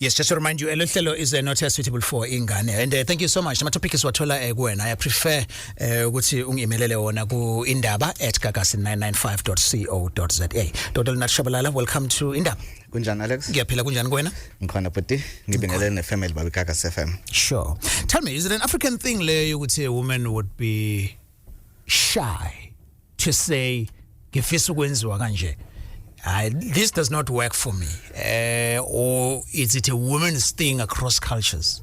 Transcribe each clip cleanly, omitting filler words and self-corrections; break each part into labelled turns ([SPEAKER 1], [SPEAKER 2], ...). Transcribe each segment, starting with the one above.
[SPEAKER 1] Yes, just to remind you, Elohlelo is not suitable for ingane. And thank you so much. My topic is wathola kuwena. I prefer ukuthi ungimelele wona ku indaba@gagasi995.co.za. Dr. Natshabalala, welcome to Indaba.
[SPEAKER 2] Kunjani Alex?
[SPEAKER 1] Ngiyaphila kunjani kuwena?
[SPEAKER 2] Ngikhona bhuti, ngibingelele ne-family babi Gagasi FM.
[SPEAKER 1] Sure. Tell me, is it an African thing le ukuthi a woman would be shy to say ngifisa ukwenziwa kanje? This does not work for me, or is it a woman's thing across cultures?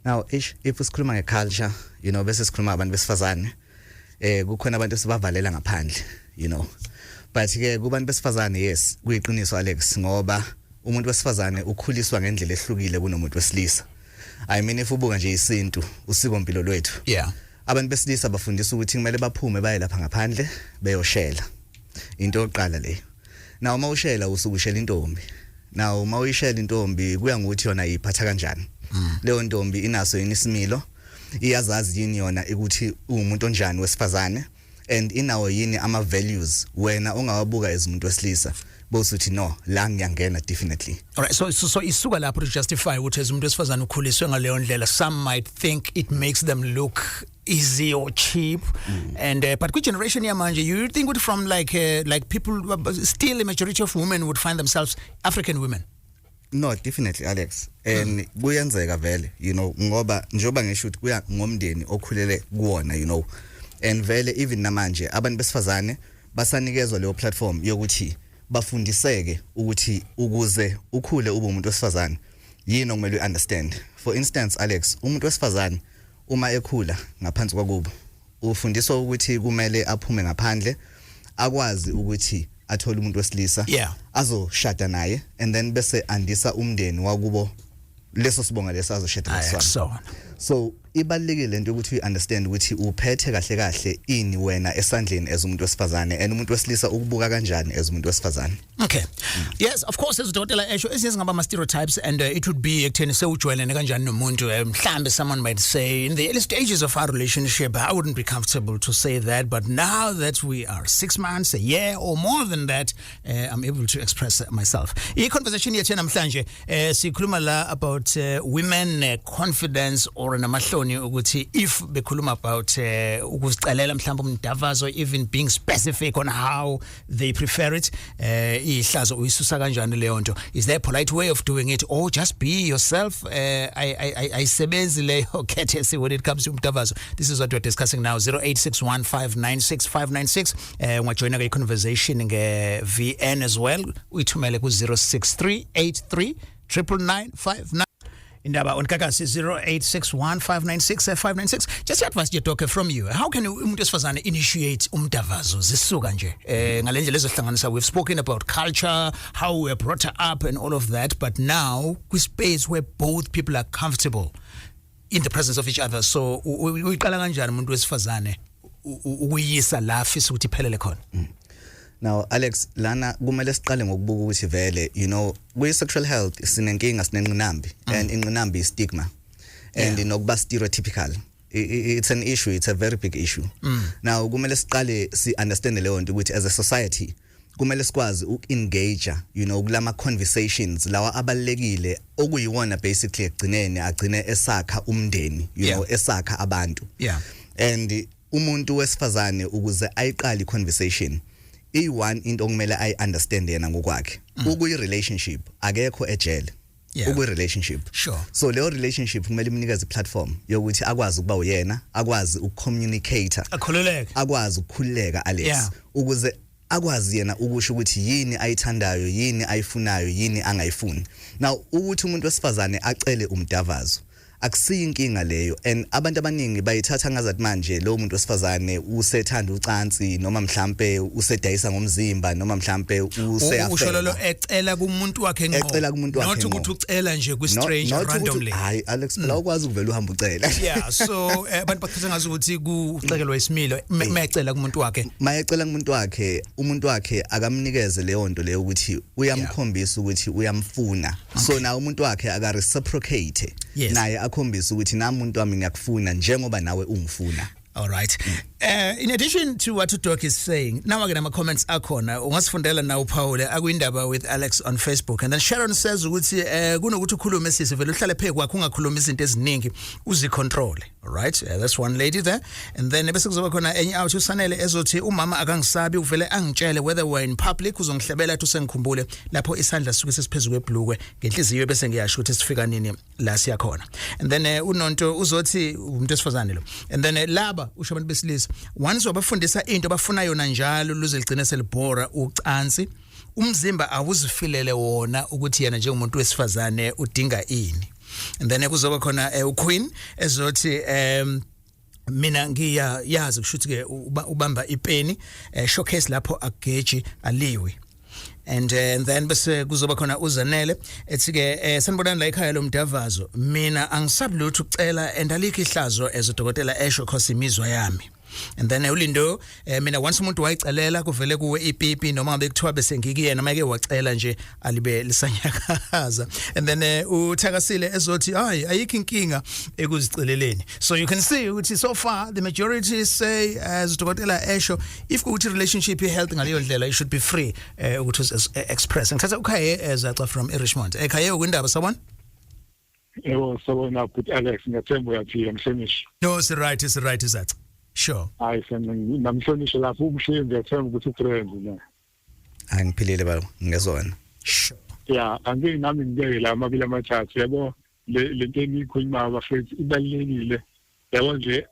[SPEAKER 2] Now, if usikhuluma ngeculture, bese sikhuluma abantu besifazane, kukhona abantu esibavalela ngaphandle, but ke kubantu besifazane yes, kuyiqiniso Alex ngoba umuntu wesifazane ukhuliswa ngendlela ehlukile kunomuntu wesilisa. I mean if ubuka nje isintu, usikompilo lwethu.
[SPEAKER 1] Yeah.
[SPEAKER 2] Abantu besilisa bafundisa ukuthi kumele baphume baye lapha ngaphandle beyoshela. Into yokuqala leyo. Now uma ushela usukushela intombi. Now uma uyishela intombi kuya ngokuthi yona iphatha kanjani. Leyo ntombi inaso yini isimilo, iyazazi yini yona ukuthi umuntu onjani wesifazane and inawo yini ama values wena ongawabuka ezumuntu wesilisa. Bosuthi no, la ngiyangena definitely.
[SPEAKER 1] All right, so isuka lapho to justify ukuthi ezumuntu wesifazane ukhuliswe ngaleyo ndlela. Some might think it makes them look easy or cheap, and but which generation yamanje you think would from like people still a majority of women would find themselves African women?
[SPEAKER 2] No, definitely Alex. And kuyenzeka vele, ngoba njoba ngisho ukuthi kuya ngomndeni okhulele kuwona, and vele even namanje abantu besifazane basanikezwa leyo platform yokuthi bafundiseke ukuthi ukuze ukhule ube umuntu wesifazane yini okumele uunderstand. For instance Alex, umuntu wesifazane uma ekhula ngaphansi kwakubo ufundiswa ukuthi kumele aphume ngaphandle akwazi ukuthi athole umuntu wesilisa azoshada naye and then bese andisa umndeni wakubo leso sibonga lesazoshada nasona. So ibalekile lento ukuthi uunderstand ukuthi uphethe kahle kahle ini wena esandleni ezumuntu wesifazane and umuntu wesilisa ukubuka kanjani ezumuntu wesifazane.
[SPEAKER 1] Okay. Yes, of course as udokotela esho esizingaba ama stereotypes and it would be ekutheni sewujwayelene kanjani nomuntu mhlambe someone might say in the early stages of our relationship I wouldn't be comfortable to say that, but now that we are 6 months, a year or more than that, I'm able to express myself. I conversation yethu namhlanje sikhuluma la about women confidence or namahloni ukuthi if bekhuluma about ukuzicelela mhlawumbe umdavazo, even being specific on how they prefer it, ihlazo uyisusa kanjani leyo nto. Is there a polite way of doing it or just be yourself? I sebenzi leyo courtesy when it comes to umdavazo. This is what we're discussing now. 0861596596 ungajoina ke conversation nge VN as well. Uyithumele ku 0638399959. Indaba on Gagasi 0861596596. Just advice your doctor from you. How can umuntu wesifazane initiate umdavazo zisuka nje? Ngalendlela ezohlanganisa, we've spoken about culture, how we were brought up and all of that, but now we space where both people are comfortable in the presence of each other. So uyiqala kanjani umuntu wesifazane ukuyisa la afisa ukuthi iphelele khona?
[SPEAKER 2] Now Alex, lana kumele siqale ngokubuka ukuthi vele kwi sexual health sinenkinga sinengqinambi and ingqinambi is stigma and nokuba stereotypical. It's an issue, it's a very big issue. Now kumele siqale si understand leyo nto ukuthi as a society kumele sikwazi ukengage kulama conversations lawa abalekile okuyiwona basically agcine esakha umndeni, esakha abantu. And umuntu wesifazane ukuze ayiqali conversation one into okumele I understand yena ngokwakhe ukuyi relationship akekho ejele ukuyi relationship.
[SPEAKER 1] Sure.
[SPEAKER 2] So leyo relationship kumele imnikeze platform yokuthi akwazi ukuba uyena, akwazi ukucommunicate, akwazi ukukhuleka Alex ukuze akwazi yena ukusho ukuthi yini ayithandayo, yini ayifunayo, yini angayifuni. Now ukuthi umuntu wesifazane acele umdavazo akusiyinkinga leyo, and abantu abaningi bayithatha ngazathi manje lo muntu wesifazane usethanda ucansi noma mhlambe usedayisa ngomzimba noma mhlambe useyafela.
[SPEAKER 1] Usholo ecela kumuntu wakhe ngqo. Not ukuthi ucela nje ku strange randomly.
[SPEAKER 2] Hayi Alex, phela ukwazi ukuvela uhamba ucela.
[SPEAKER 1] Yeah, so abantu bakhetha ngazi ukuthi kucekelwa isimilo mayecela kumuntu wakhe.
[SPEAKER 2] Mayecela kumuntu wakhe, umuntu wakhe akamnikeze leyo nto leyo ukuthi uyamkhombisa ukuthi uyamfuna. So na umuntu wakhe aka reciprocate naye akhombisa ukuthi nami umuntu wami ngiyakufuna njengoba nawe ungifuna.
[SPEAKER 1] All right. In addition to what Doc is saying, now I'm going to comments akhona ungasifundela na uPaul akuyindaba with Alex on Facebook, and then Sharon says ukuthi kunokuthi ukhulume sisi vele uhlale phe kwakho ungakhuluma izinto eziningi uzicontrol. All right, that's one lady there. And then bese kuzoba khona enye out usanele ezothi umama akangisabi uvele angitshele whether we're in public uzongihlebela ethi usengikhumbule lapho isandla suke sesiphezulu kwebhlukwe ngenhliziyo bese ngiyasho ukuthi sifika nini la siya khona. And then unonto uzothi umuntu esifazane lo. And then laba usho abantu besilisa once wabafundisa into abafuna yona njalo luze ligcine selibhora ucansi umzimba awuzifilele wona ukuthi yena njengomuntu wesifazane udinga ini. And then kuzoba khona uQueen ezothi mina ngiyazi kushuthi ke ubamba ipeni showcase lapho ageji aliwe. And then bese kuzoba khona uzanele ethi ke sanibonani la ekhaya lomdavazo mina angisabi lutho ucela endalikho ihlazo ezodokotela esho cause imizwa yami. And then ulindo mina once umuntu wayicelela kuvele kuwe ipipi noma ngabe kuthiwa bese ngikiyena make wacela nje alibe lisanyakaza. And then uthakasile ezothi hayi ayikho inkinga ekuziceleleni. So you can see ukuthi so far the majority say as dokotela esho if ukuthi relationship health ngaleyo ndlela you should be free ukuthi express. Ngithatha ukhaye ezaxa from Richmond ekhaye ukundaba sabona.
[SPEAKER 3] Yebo sabona good Alex ngathemba uyaphila mhlonishi.
[SPEAKER 1] No it's right is that. Sure.
[SPEAKER 3] Hayi namhlonishwa lapho umshiye ngiyathemba ukuthi utrend na.
[SPEAKER 2] Angiphilile baba ngezona.
[SPEAKER 1] Sure.
[SPEAKER 3] Yeah, angeke nami ngibeke la amabili amathathu yabo lento enikhuluma abafethu ibalekile. Yabo nje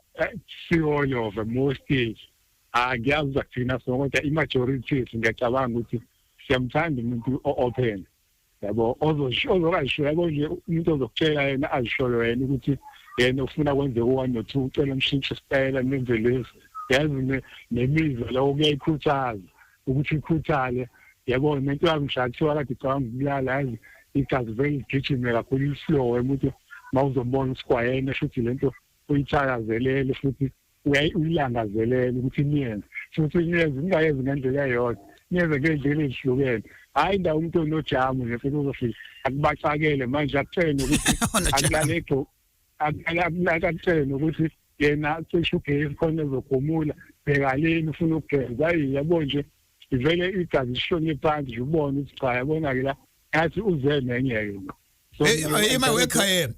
[SPEAKER 3] all over most days. Ngiyazi ukuthina so kodwa imajority ngiyacabanga ukuthi siyamthanda umuntu open. Yabo ozorasho yabo nje umuntu ozokutshela yena azisholo yena ukuthi yena ufuna kwenze u1 no 2 ucela umshintsho style nenze lezi yazi nemizwa la ukuyikhuthaza ukuthi ikhuthale yabo into yangishathiwa kade icabanga ukubulala yazi igazi vele igijime kakhulu iflow umuntu mawuzombona usikwayena futhi lento uyithakazelele futhi uyilangazelele ukuthi niyenze futhi niyenze ningayenzi ngendlela eyodwa niyenze ngendlela ezihlukene hayi ndawo umuntu onojamu nje futhi uzofika akubacakele manje akutheni ukuthi akulalekho akutshela ukuthi yena cishe ugesi khona ezogomula bhekaleni ufuna ukugeza yabo nje ivele igazi lishone phansi nje ubone ukuthi cha yabona ke la ngathi uze nenye
[SPEAKER 1] Ima wekhaya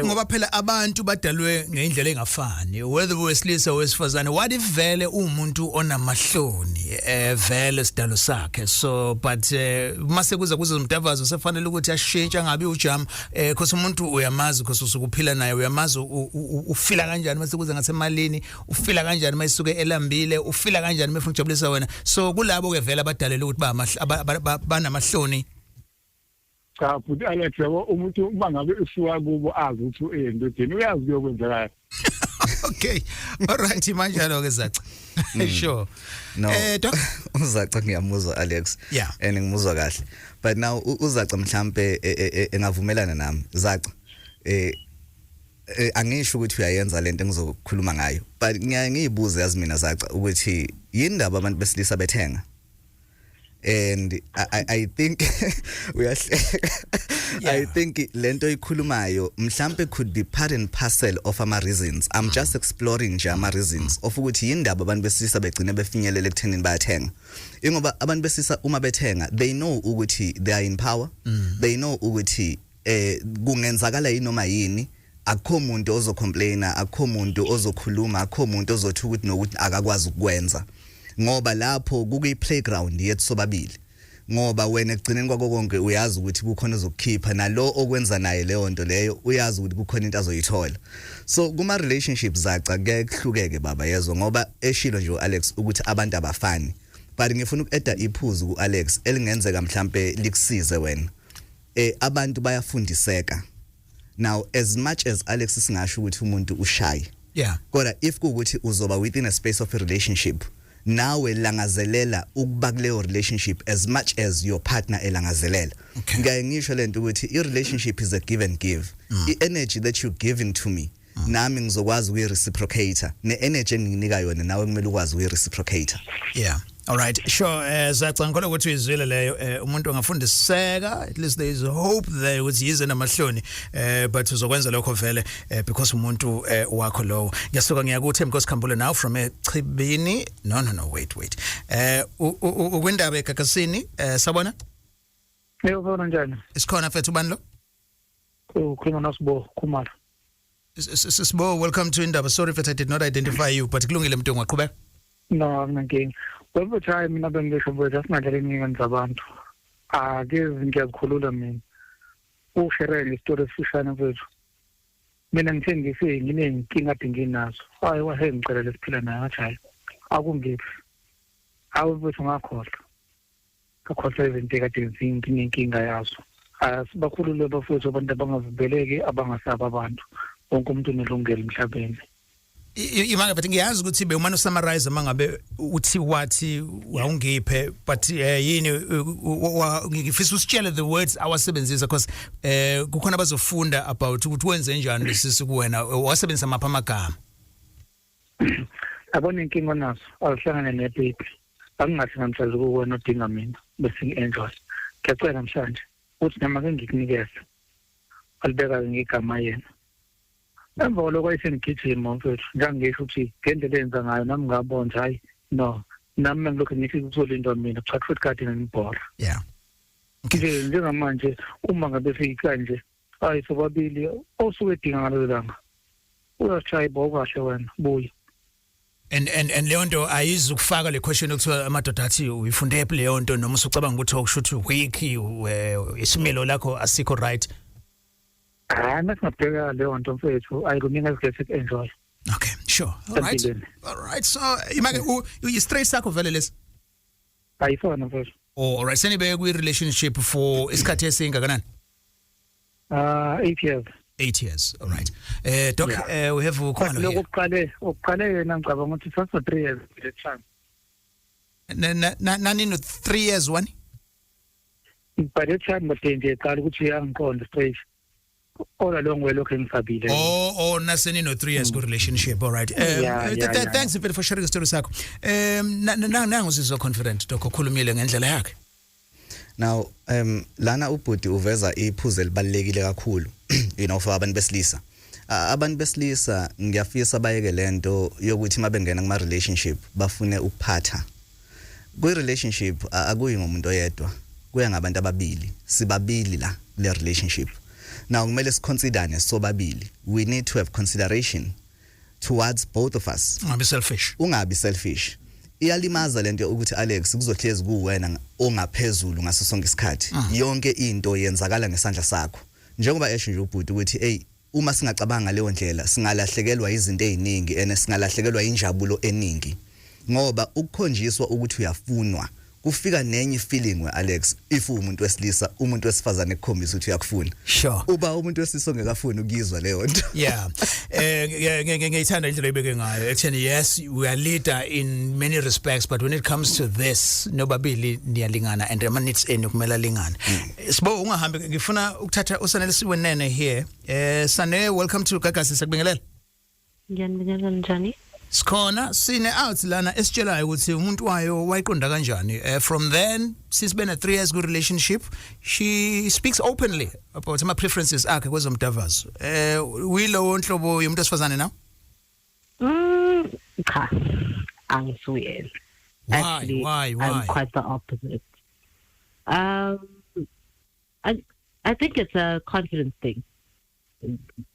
[SPEAKER 1] ngoba phela abantu badalwe ngeindlela engafani whether wesilisa wesifazane what if vele umuntu onamahloni vele sidalo sakhe so but mase kuza umdavazo sefanele ukuthi ashintshe angabi ujam because umuntu uyamazi because usukuphila naye uyamazi ufila kanjani mase kuza ngasemalini ufila kanjani mayisuke elambile ufila kanjani mefuna ukujabulisa wena so kulabo ke vele abadalela ukuthi banamahloni.
[SPEAKER 3] Cha futhi Alex yabo umuntu bangabe usuka kubo azi ukuthi endodeni uyazi kuyokwenzakala.
[SPEAKER 1] Okay. All right manjalo ke zaca. Sure.
[SPEAKER 2] No. Uzaca ngiyamuzwa Alex.
[SPEAKER 1] Yeah.
[SPEAKER 2] And ngimuzwa kahle. But now uzaca mhlambe engavumelana nami. Zaca angisho ukuthi uyayenza lento engizokhuluma ngayo. But ngiyibuza yazi mina zaca ukuthi yindaba abantu besilisa bethenga. And I think I think lento ikhulumayo mhlambe could be part and parcel of ama reasons. I'm just exploring nje ama reasons of ukuthi yindaba abantu besisa begcine befinyelela ekuthenini bayathenga. Ingoba abantu besisa uma bethenga they know ukuthi they are in power. They know ukuthi kungenzakala yinoma yini akho umuntu ozocomplaina akho umuntu ozokhuluma akho umuntu ozothi ukuthi nokuthi akakwazi ukwenza. Ngoba lapho kukuyi playground yethu sobabili ngoba wena egcineni kwako konke uyazi ukuthi kukhona ozokukhipha nalo okwenza naye leyo nto leyo uyazi ukuthi kukhona into azoyithola so kuma relationships zaca kuhlukeke baba yezo ngoba eshilo nje uAlex ukuthi abantu abafani but ngifuna ukueda iphuzu kuAlex elingenzeka mhlambe likusize wena abantu bayafundiseka now as much as Alex singasho ukuthi umuntu ushaye kodwa if kuukuthi uzoba within a space of a relationship nawe langazelela ukuba kuleyo relationship as much as your partner elangazelela ngaye ngisho lento ukuthi i relationship is a give and give I energy that you giving to me nami ngizokwazi uyi reciprocate ne energy enginika yona nawe kumele ukwazi uyi reciprocate.
[SPEAKER 1] Yeah. All right, sure. Zacangole ukuthi izwile leyo umuntu angafundiseka, at least there is hope there ukuthi yize namahloni but uzokwenza lokho vele because umuntu wakho lowo. Ngiyasuka ngiyakuthi Mkosikhambule now from eChibini. No, wait. Ukwindaba eGagasini sabona?
[SPEAKER 4] Yebo njani?
[SPEAKER 1] Isikhona mfethu ubani lo?
[SPEAKER 4] Ukhuluma noSibo Khumalo.
[SPEAKER 1] Sibo, welcome to Indaba. Sorry if I did not identify you, but kulungile mntu ngaqhubeka.
[SPEAKER 4] No, nginkinga. Website time mina bengisho ukuthi asingadlali iningi zabantu. Ake ngiyazikhulula mina. Ushare istory esifishane kwethu. Mina ngithengise nginenkinga nginazo. Hayi wahe ngicela lesiphila naye ngathi hayi. Akungiphi. Awubutho ngakhohlwa. Kakhohlwa izinto ekade zinginenkinga yazo. Sibakhulule bafowethu abantu abangavubeleki abangasaba abantu. Wonke umuntu unelungelo emhlabeni.
[SPEAKER 1] Imanga but ngiyazi ukuthi bewumana summarize mangabe uthi wathi awungiphe but yini ngifisa usitshele the words awasebenzisa because kukhona abazofunda about ukuthi wenze njani lesisi kuwena wasebenzisa mapha amagama.
[SPEAKER 4] Abona inkinga naso awuhlangane nebaby angingathi namhlanje kuwena odinga mina bese ngienjoy. Ngiyacela namhlanje uthi nama ke ngikunikeze alibeka ngigama yena. Emva koloko ayisengigijima mfethu njangisho ukuthi ngendlela enza ngayo nami ngabona hayi no nami ngilokho ngifika ukuzolindwa mina cha futhi kade ngibhora.
[SPEAKER 1] Yeah.
[SPEAKER 4] Nje njengamanje uma ngabe seyika nje hayi sobabili osuke edinga ngalo langa uyashaya kahle wena buya.
[SPEAKER 1] And leyo nto ayizukufaka le question ukuthiwa amadoda athi uyifunde phi leyo nto noma usucabanga ukuthi okushuthi weak isimilo lakho asikho right.
[SPEAKER 4] Nasingabheka leyo nto mfethu ayikunika isikhathi enjoy.
[SPEAKER 1] Okay, sure. All right. So imake you straight sakho vele lesi.
[SPEAKER 4] Ayifona mfethu.
[SPEAKER 1] All right. Senibe kwi relationship for isikhathi esingakanani?
[SPEAKER 4] 8 years.
[SPEAKER 1] 8 years. All right. Doc, we have ukhona lo here.
[SPEAKER 4] Ukuqale yena ngicabanga ukuthi for 3 years at time.
[SPEAKER 1] Nani no 3 years one?
[SPEAKER 4] By the time but nje qala ukuthi uyangiqonda straight. All along we looking sabile.
[SPEAKER 1] Oh, naseni no 3 years good relationship. All right. Thanks a bit for sharing the story sakho. Nangu sizwa confident Doc okhulumile ngendlela yakhe.
[SPEAKER 2] Now lana ubhuti uveza iphuzu elibalekile kakhulu for abantu besilisa. Abantu besilisa ngiyafisa bayeke lento yokuthi mabengena kuma relationship bafune ukuphatha. Kwi relationship akuyi ngomuntu oyedwa. Kuya ngabantu ababili. Sibabili la le relationship. Now kumele siconsiderane sobabili. We need to have consideration towards both of us. Ungabi selfish. Iyalimaza lento ukuthi Alex kuzohlezi kuwena ongaphezulu ngaso sonke isikhathi. Yonke into yenzakala ngesandla sakho. Njengoba esho nje ubhuti ukuthi uma singacabanga leyo ndlela singalahlekelwa izinto eziningi ene singalahlekelwa injabulo eningi. Ngoba ukukhonjiswa ukuthi uyafunwa kufika nenye feeling we Alex if umuntu wesilisa umuntu wesifazane ekukhombisa ukuthi uyakufuna.
[SPEAKER 1] Sure.
[SPEAKER 2] Uba umuntu wesilisa ongekafuni ukuzwa leyo nto.
[SPEAKER 1] Yeah. Ngiyithanda indlela ebeke ngayo. Actually yes, we are leader in many respects but when it comes to this nobabili niyalingana and ama needs enu kumele alingane. Sibo ungahambe ngifuna ukuthatha uSanele Siwenene here. Sane, welcome to Gagasi sakubingelela.
[SPEAKER 5] Ngiyanibingelela njani?
[SPEAKER 1] Sikhona sine out lana esitshelayo ukuthi umuntu wayo wayiqonda kanjani. From then since been a 3 years good relationship she speaks openly about her preferences akhe kwezomdavazo. Uyilo nhlobo yomuntu osifazane now?
[SPEAKER 5] Cha. Angisuye.
[SPEAKER 1] Why?
[SPEAKER 5] I'm quite the opposite. I think it's a confidence thing.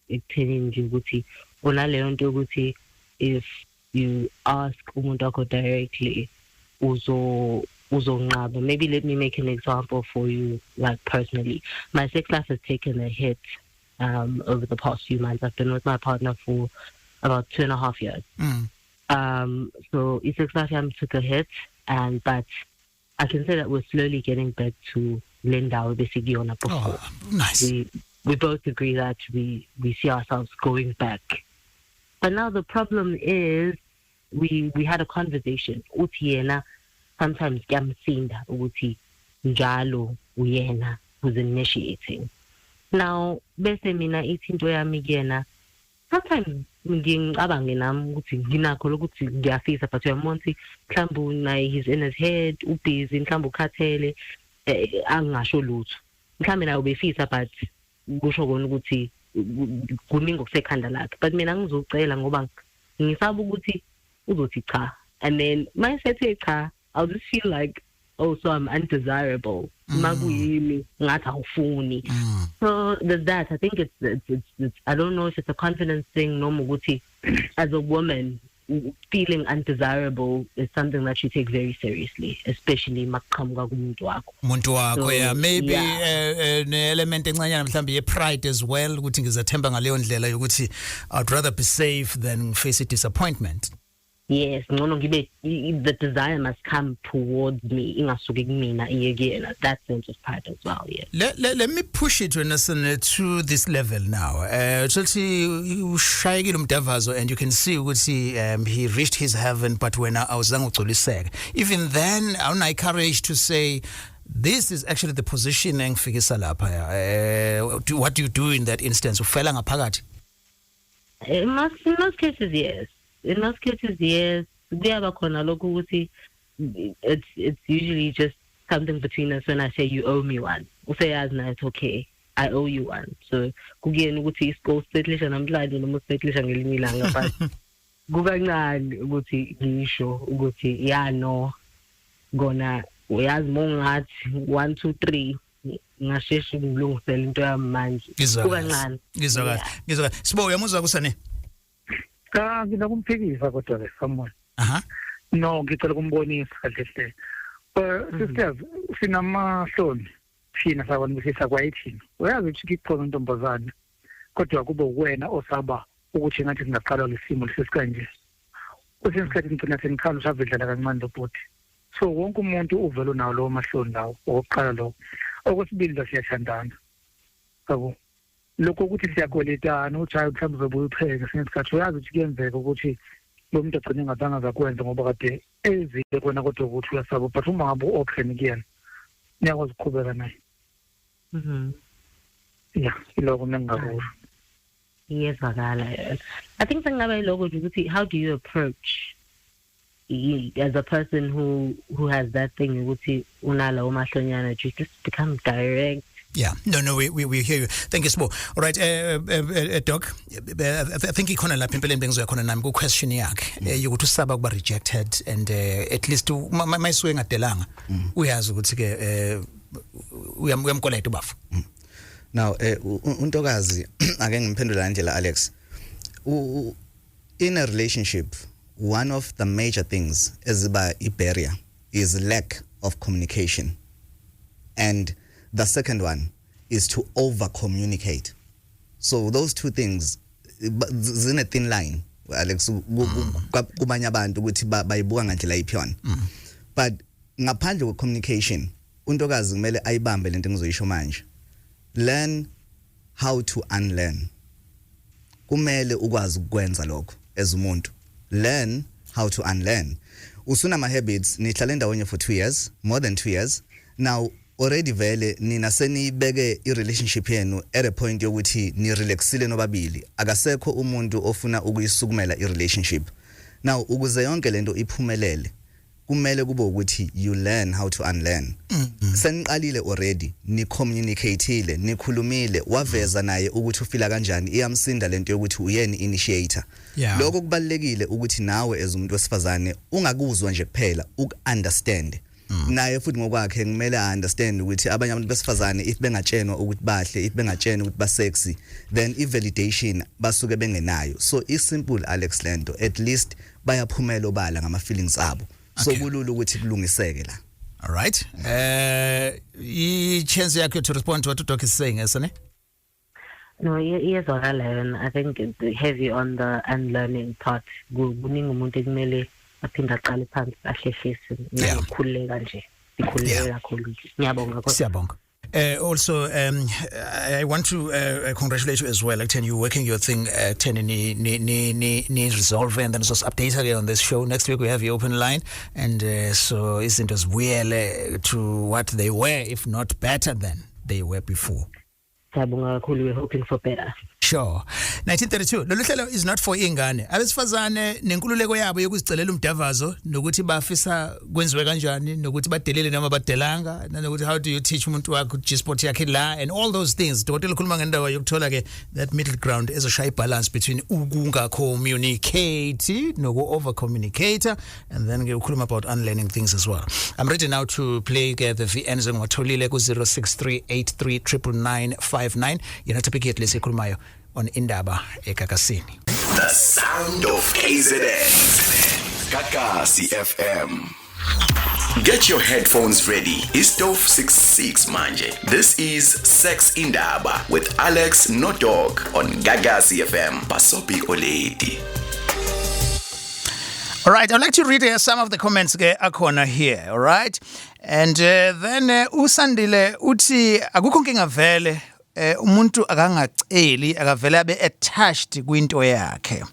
[SPEAKER 5] Ekutheni nje ukuthi unaleyo nto ukuthi if you ask umuntu wakho directly uzonqaba. Maybe let me make an example for you, like personally. My sex life has taken a hit over the past few months. I've been with my partner for about 2.5 years. So sex life took a hit, but I can say that we're slowly getting back to Linda basically on before.
[SPEAKER 1] Oh, nice.
[SPEAKER 5] We both agree that we see ourselves going back. But now the problem is we had a conversation. Uthi yena sometimes kuyamsinda ukuthi njalo uyena who's initiating. Now bese mina ithi into yami kuyena sometimes ngicabange nami ukuthi nginakho lokuthi ngiyafisa but uyamonthi mhlawumbe naye he's in his head ubusy mhlawumbe ukhathele angasho lutho mhlawumbe naye ubefisa but kusho kona ukuthi kuningi okusekhanda lakhe but mina ngizocela ngoba ngisaba ukuthi uzothi cha and then my sethe cha I'll just feel like also I'm undesirable maguyimi ngathi awufuni so there's that I think it's I don't know if it's a confidence thing noma ukuthi as a woman feeling undesirable is something that you take very seriously especially maqhamuka kumuntu wakho
[SPEAKER 1] yeah maybe ne element encanyana mhlawumbe ye pride as well ukuthi ngizathemba ngaleyo ndlela yokuthi I'd rather be safe than face a disappointment.
[SPEAKER 5] Yes, no, the desire must come towards me. That sense of pride as well. Yes.
[SPEAKER 1] Let me push it to this level now. And you can see he reached his heaven, but when I was even then, I courage to say, this is actually the positioning what do you do in that instance?
[SPEAKER 5] In most cases, yes. In most cases, yes. It's usually just something between us when I say you owe me one. Say as na it's okay. I owe you one. So kugeni ukuthi isko setlisha namhlanje noma setlisha ngelinye ilanga but kukancane ukuthi ngisho ukuthi ya no gona uyazi mongathi 1 2 3 ngasheshe ngilungisela into yami manje kukancane.
[SPEAKER 1] Ngizwa. Sibo uyamuzwa kusane?
[SPEAKER 4] Ngina kumphikisa kodwa ke someone. No, ngicela kumbonisa kahle. Sisters, sinamahloni. Thina sabantu besisa kwayithini. Uyazi ukuthi ikhona intombazane. Kodwa kube wena osaba ukuthi ngathi singaqala lesimo lesikanje. Kusesikhathi ngicela senikhala usavedlela kancane dobhuti. So wonke umuntu uvela nawo lo mahloni lawo oqala lo. Okwesibili siyathandana. Yabo. Lokho ukuthi siyakweletana uchayi mhlawumbe uzobuya upheke sesikhathi uyazi ukuthi kuyenzeka ukuthi lo muntu agcine ngadanga zakwenza ngoba kade ezile kona kodwa ukuthi uyasaba but uma ngabe open kuyena niyakwazi ukuqhubeka naye. Yeah, iloko mengakusho.
[SPEAKER 5] Yes, I think sengaba iloko ukuthi how do you approach as a person who has that thing ukuthi unala umahlonyana you just become direct.
[SPEAKER 1] Yeah, no, we hear you. Thank you, Sbo. All right, Doc, I think ikhona lapha impeleni bengizoyakhona nami ku question yakhe yokuthi usaba kuba rejected and at least mayisuke ngadelanga uyazi ukuthi ke uyamkoleta ubafu.
[SPEAKER 2] Now untokazi ake ngimphendula Angela Alex. In a relationship, one of the major things eziba barrier is lack of communication. And the second one is to over-communicate. So those two things, in a thin line, Alex, kubanya abantu ukuthi bayibuka ngandlela iphiyona. But ngaphandle kwe communication, untokazi kumele ayibambe lento engizoyisho manje. Learn how to unlearn. Kumele ukwazi ukwenza lokho as umuntu. Learn how to unlearn. Usuna ma habits nihlala endaweni for 2 years, more than 2 years. Now already vele nina senibeke I relationship yenu at a point yokuthi ni relaxile nobabili akasekho umuntu ofuna ukuyisukumela I relationship. Now ukuze yonke lento iphumelele kumele kube ukuthi you learn how to unlearn. Seniqalile already ni communicateile nikhulumile waveza naye ukuthi ufila kanjani iyamsinda lento yokuthi uyeni initiator. Lokho kubalekile ukuthi nawe as umuntu wesifazane ungakuzwa nje kuphela ukunderstand. Naye futhi ngokwakhe ngimele understand ukuthi abanye abantu besifazane if bengatshenwa ukuthi bahle if bengatshenwa ukuthi ba sexy then I validation basuke bengenayo. So is simple Alex lento at least bayaphumela obala ngama feelings abo. So kulula ukuthi kulungiseke la.
[SPEAKER 1] All right. I chance yakho to respond to what Doc is saying, isn't it?
[SPEAKER 5] No, yes, I think it's heavy on the unlearning part. Kuningi umuntu ekumele aphinda aqale phansi ahlehlise nakhuleka nje ikhuleka kakhulu ngiyabonga kodwa
[SPEAKER 1] siyabonga. Also I want to congratulate you as well like you working your thing ni resolve and then just update again on this show. Next week we have your open line and so isn't as well to what they were if not better than they were before.
[SPEAKER 5] We're hoping for better.
[SPEAKER 1] Sure. 1932 lolu hlelo is not for ingane abesifazane nenkululeko yabo yokuzicelela umdavazo nokuthi bafisa kwenziwe kanjani nokuthi badelele noma badelanga nanokuthi how do you teach umuntu wakho G-sport yakhe la and all those things dokotela ukhuluma ngendaba yokuthola ke that middle ground ezoshaya balance between ukunga communicate noku over communicate and then ke ukhuluma about unlearning things as well. I'm ready now to play the VNs ngwatholile ku 0638339959 yena topic yethu lesikhulumayo on Indaba eGagasini.
[SPEAKER 6] The sound of KZN. Gagasi FM. Get your headphones ready. It's Dove 66 manje. This is Sex Indaba with Alex Nodog on Gagasi FM. Basopi Oledi.
[SPEAKER 1] All right, I'd like to read some of the comments akhona here, all right? And then usandile uthi akukho nkinga vele umuntu akangaceli akavela be attached kwinto yakhe.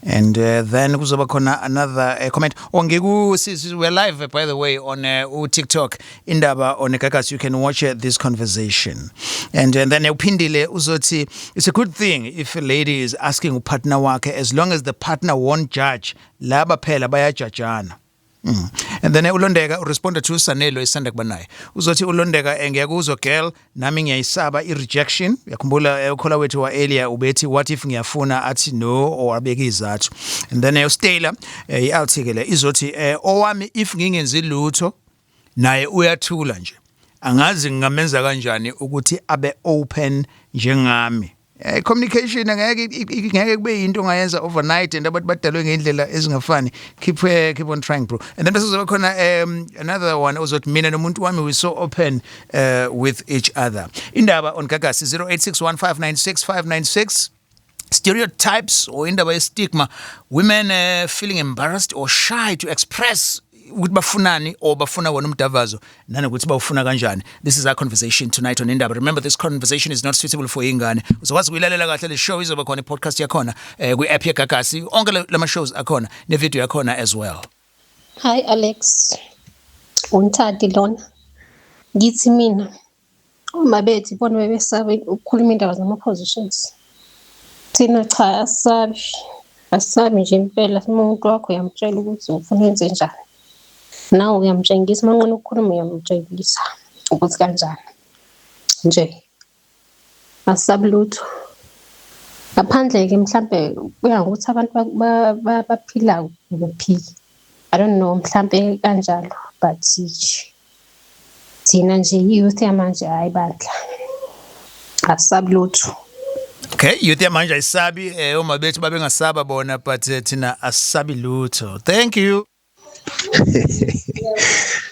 [SPEAKER 1] And then kuzoba khona another comment we're live by the way on TikTok Indaba on Gagasi. You can watch this conversation. And then uphindile uzothi it's a good thing if a lady is asking upartner wakhe as long as the partner won't judge laba phela bayajajana. And then ulondeka responded to Sanelo isanda kuba naye uzothi ulondeka ngiyakuzwa girl nami ngiyayisaba rejection yakhumbula ukhola wethu wa earlier ubethi what if ngiyafuna athi no or abeke izathu and then uStella iarticle izothi owami if ngingenzi lutho naye uyathula nje angazi ngingamenza kanjani ukuthi abe open njengami. Communication ngeke kube into ongayenza overnight and abantu badalwe ngendlela ezingafani. Keep on trying bro. And then bese kuzoba khona another one uzothi mina nomuntu wami we so open with each other. Indaba on Gagasi 0861596596. Stereotypes or indaba stigma, women feeling embarrassed or shy to express ukuthi bafunani or bafuna wona umdavazo nanokuthi bawufuna kanjani. This is our conversation tonight on Indaba. Remember, this conversation is not suitable for ingane. Uzokwazi ukuyilalela kahle le show izoba khona podcast yakhona kwi-app yeGagasi onke lama shows akhona ne-video yakhona as well.
[SPEAKER 7] Hi Alex, uNthati lona. Ngithi mina uma bethi bona bebesabe ukukhuluma indaba zama-positions. Thina cha asabi nje impela umuntu wakho uyamtshela ukuthi ufuna wenze njani. Nawe uyamtshengisa manqono ukukhuluma uyamtshengisa ukuthi kanjani. Nje asabulutho. Ngaphandle ke mhlambe kuya ngokuthi abantu baphila kuphi. I don't know mhlambe kanjalo but thina nje youth yamanje ayibandla. Asabulutho.
[SPEAKER 1] Okay, youth yamanje ayisabi uma bethi babengasaba bona but thina asabi lutho. Thank you.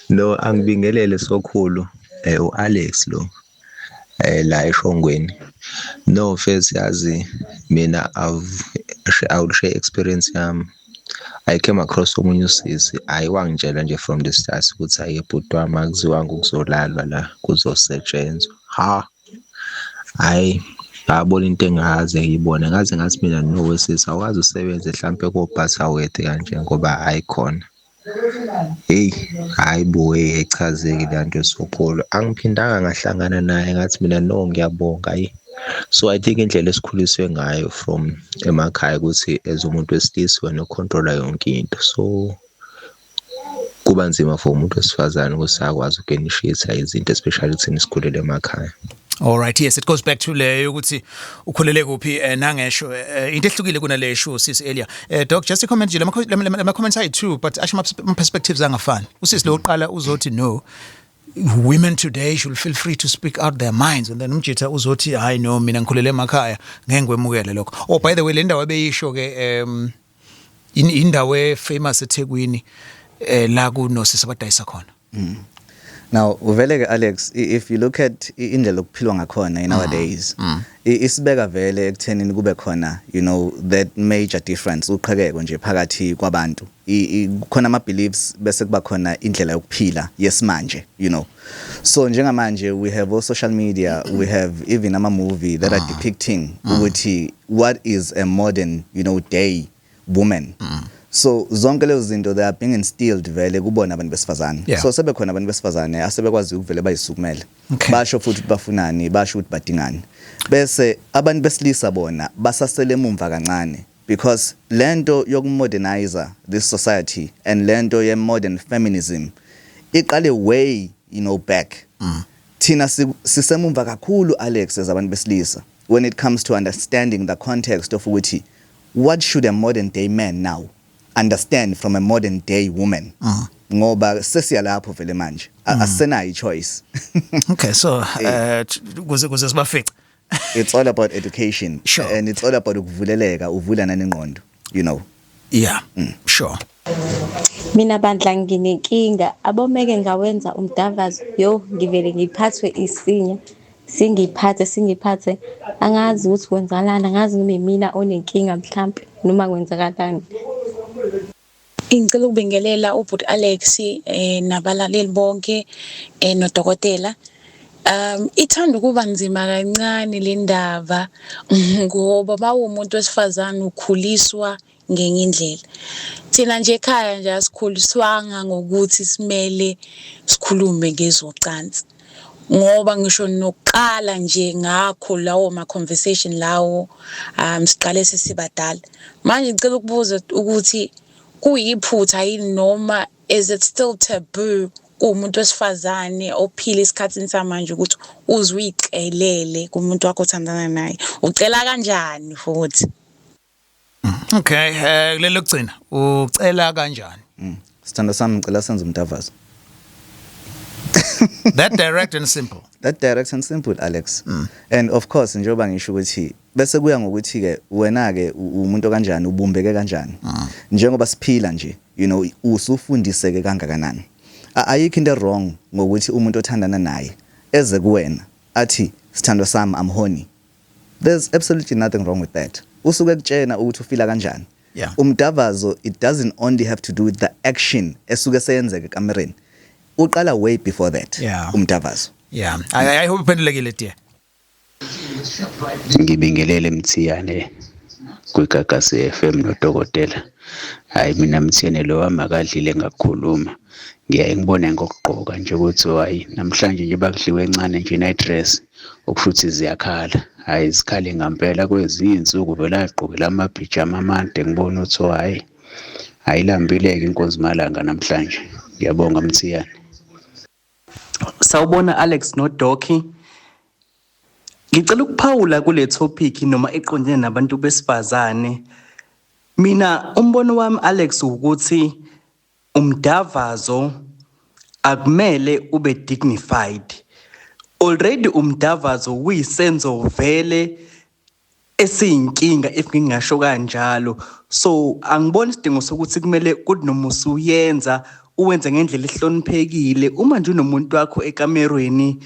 [SPEAKER 8] No, angibingelele sokhulu uAlex lo la eShongweni. No first yazi mina I'll share experience yami. I came across omunye usisi ayiwangitshela nje from the start ukuthi ayebhuti wami akuziwa ngokuzolalwa la kuzosetshenzwa. Babona into engaze ngiyibona ngaze ngathi mina nowesisi awazi usebenze mhlambe koBhathawethe kanje ngoba ayikhona. Hayi boy echazeke lanto sokholo angiphindanga ngahlangana naye ngathi mina no ngiyabonga. So I think indlela esikhuliswe ngayo from emakhaya ukuthi ezomuntu wesilisa wena ucontrola yonke into. So kuba nzima for umuntu wesifazane ukuthi akwazi ukunishita izinto especially thina sikhulele emakhaya.
[SPEAKER 1] All right, yes, it goes back to le ukuthi ukhulele kuphi nangesho into ehlukile kunale show sis earlier. Doc, just a comment nje lama comments ayi two but asho ama perspectives angafani. Usisi lo uqala uzothi no, women today should feel free to speak out their minds and then umjitha uzothi hayi no mina ngikhulele emakhaya ngeke ngwemukele lokho. Oh by the way le ndawo beyisho ke indawo famous eThekwini la kunosisi abadayisa khona.
[SPEAKER 2] Now, uvele Alex, if you look at indlela okuphilwa ngakhona nowadays, isibeka vele ekuthenini kube khona, you know, that major difference uqhekeko nje phakathi kwabantu. Khona ama beliefs bese kuba khona indlela yokuphila yesimanje, you know. So njengamanje we have all social media, we have even ama movie that are depicting ukuthi what is a modern, you know, day woman. so zonke lezo zinto they are being instilled vele kubona abantu besifazane
[SPEAKER 1] Yeah.
[SPEAKER 2] so sebekhona abantu besifazane asebekwazi ukuvele bayisukumele
[SPEAKER 1] Okay.
[SPEAKER 2] basho futhi ukuthi bafunani basho ukuthi badingani bese abantu besilisa bona basasele emumva kancane because lento yokumodernize this society and lento ye modern feminism iqale way back thina sisemumva kakhulu Alex as abantu besilisa when it comes to understanding the context of ukuthi what should a modern day man now understand from a modern day woman ngoba sesiyalapho vele manje asenayo choice.
[SPEAKER 1] Okay, so kuze sibafice.
[SPEAKER 2] It's all about education.
[SPEAKER 1] Sure.
[SPEAKER 2] And it's all about ukuvuleleka uvula nanengqondo,
[SPEAKER 1] Yeah. Sure.
[SPEAKER 9] Mina bandla nginenkinga abomeke ngawenza umdavazo ngivele ngiphathwe isinya singiphathe angazi ukuthi kwenzakalani angazi noma mina onenkinga mhlambe noma kwenzakalani.
[SPEAKER 10] Ngicela ukubingelela ubhuti Alex nabalaleli bonke nodokotela. Ithanda ukuba nzima kancane le ndaba ngoba bawumuntu wesifazane ukhuliswa ngenye indlela. Thina nje ekhaya nje asikhuliswanga ngokuthi simele sikhulume ngezocansi. Ngoba ngisho nokuqala nje ngakho lawo ma conversation lawo siqale sesibadala. Manje ngicela ukubuza ukuthi kuyiphutha yini noma is it still taboo kumuntu wesifazane ophila isikhatsini samanje ukuthi uzicelele kumuntu wakho othandana naye ucela kanjani futhi?
[SPEAKER 1] Okay, kulelo kugcina ucela kanjani?
[SPEAKER 2] Sithando sami ngicela senze umdavazo.
[SPEAKER 1] That direct and simple.
[SPEAKER 2] That direct and simple Alex. And of course njengoba ngisho ukuthi bese kuya ngokuthi ke wena ke umuntu kanjani ubumbeke kanjani. Njengoba siphila nje usufundiseke kangakanani. Ayikho into wrong ngokuthi umuntu othandana naye eze kuwena athi sithando sami I'm horny. There's absolutely nothing wrong with that. Usuke kutshena ukuthi ufila kanjani.
[SPEAKER 1] Yeah.
[SPEAKER 2] Umdavazo it doesn't only have to do with the action esuke seyenzeke kamereni. Uqala way before that.
[SPEAKER 1] Yeah.
[SPEAKER 2] Umdavazo.
[SPEAKER 1] Yeah. I hope uphendulekile dear.
[SPEAKER 11] Ngibingelele Mthiyane kwiGagasi FM nodokotela. Hayi mina Mthiyane lo wami akadlile ngakukhuluma. Ngiyaye ngibone ngokugqoka nje ukuthi hayi namhlanje nje bakudliwe encane nje nitress okufuthi ziyakhala. Hayi zikhale ngempela kwezinsuku vela agqokela amabhijama amade ngibona ukuthi hayi lambileke inkosi malanga namhlanje. Ngiyabonga Mthiyane.
[SPEAKER 12] Sawubona Alex noDoki. Ngicela ukuphawula kule topic noma eqondene nabantu besifazane. Mina umbono wami Alex ukuthi umdavazo akumele ube dignified. Already umdavazo uyisenzo vele esiyinkinga if ngingasho kanjalo. So angiboni isidingo sokuthi kumele kuthi noma usuyenza uwenze ngendlela ehloniphekile. Uma nje unomuntu wakho ekamerweni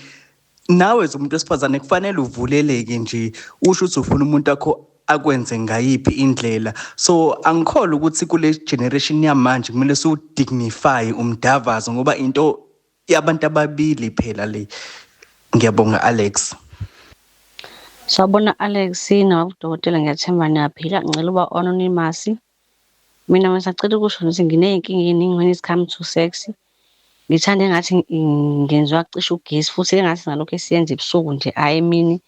[SPEAKER 12] nawe umuntu wesifazane kufanele uvuleleke nje usho ukuthi ufuna umuntu wakho akwenze ngayiphi indlela. So angikholwa ukuthi kule generation yamanje kumele su dignify umdavazo ngoba into yabantu ababili phela le. Ngiyabonga Alex.
[SPEAKER 13] Sawubona Alex nodokotela ngiyathemba niyaphila ngicela uba anonymous. Mina ngisacela ukusho ukuthi ngineyinkinga eningi when it comes to sex. Ngithanda ngathi ngenzwa cishe ugesi futhi engathi ngalokho esiyenza ebusuku nje emini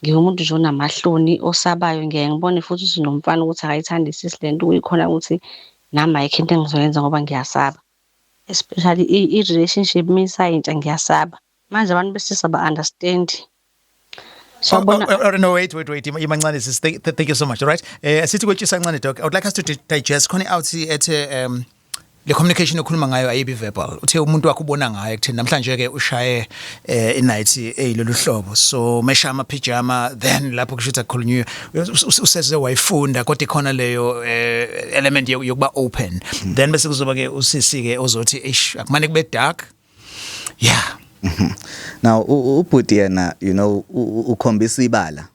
[SPEAKER 13] ngiwumuntu nje onamahloni osabayo ngiye ngibone futhi ukuthi nomfana ukuthi akayithandisi isilento uyikhona ukuthi nami ayikho into engizoyenza ngoba ngiyasaba especially i-relationship misayintsha ngiyasaba manje abantu besisa ba-understand.
[SPEAKER 1] No, wait. Imancane, thank you so much. All right. Sithi kwetshisa kancane doc. I would like us to digest khona out ethe le communication okhuluma ngayo ayibi verbal. Uthe umuntu wakho ubona ngayo ekutheni namhlanje ke ushaye inight eyilolu hlobo. So mesha ama pajama then lapho kushitha khulunywe useze wayifunda kodwa ikhona leyo element yokuba open. Then bese kuzoba ke usisi ke ozothi akumane kube dark. Yeah.
[SPEAKER 2] Now ubhuti yena ukhombisa ibala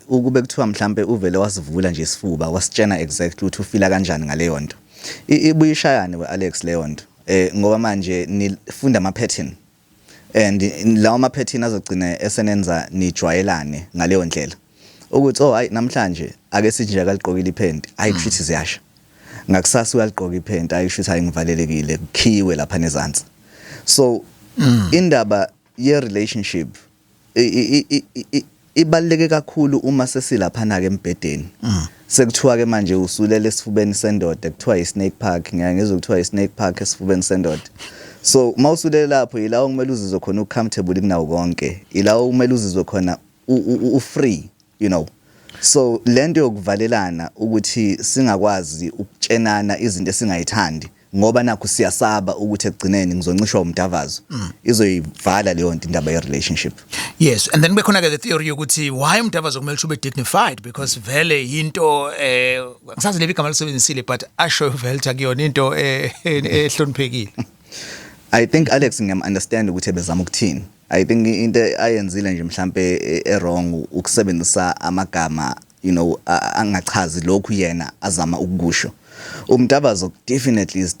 [SPEAKER 2] ukube kuthiwa mhlambe uvele wasivula nje isifuba wasitshena exactly ukuthi ufila kanjani ngale yonto ibuyishayane weAlex leyo nto ngoba manje nifunda ama pattern and lawo ama pattern azogcina esenenza nijwayelane ngaleyo ndlela ukuthi hayi namhlanje ake sinje akaligqokile iphenti hayi kushithi ziyasha ngakusasa uyaliqoka iphenti ayisho ukuthi ayingivalelekile kukhiwe lapha nezansi. So indaba ye relationship ibaluleke kakhulu uma sesilaphana ke embedeni. Sekuthiwa ke manje usulele esifubeni sendoda kuthiwa iSnake Park, ngiyangizwa kuthiwa iSnake Park esifubeni sendoda. So mawusulele lapho ilawo kumele uzizwe khona ucomfortable kunawo konke, ilawo kumele uzizwe khona free, you know. So lento yokuvalelana ukuthi singakwazi ukutshenana izinto esingayithandi ngoba nakho siyasaba ukuthi ekugcineni ngizoncishwa umdavazo izoyivala leyo nto indaba ye relationship.
[SPEAKER 1] Yes, and then bekhona ke the theory yokuthi why umdavazo kumele ube dignified, because vele into ngisazi lebi igama lisebenzisile but asho vele akuyona into ehloniphekile.
[SPEAKER 2] I think Alex ngiyam understand ukuthi bezama ukuthini. I think into ayenzile nje mhlambe wrong ukusebenzisa amagama, you know, angachazi lokhu yena azama ukusho. Umdavazo definitely is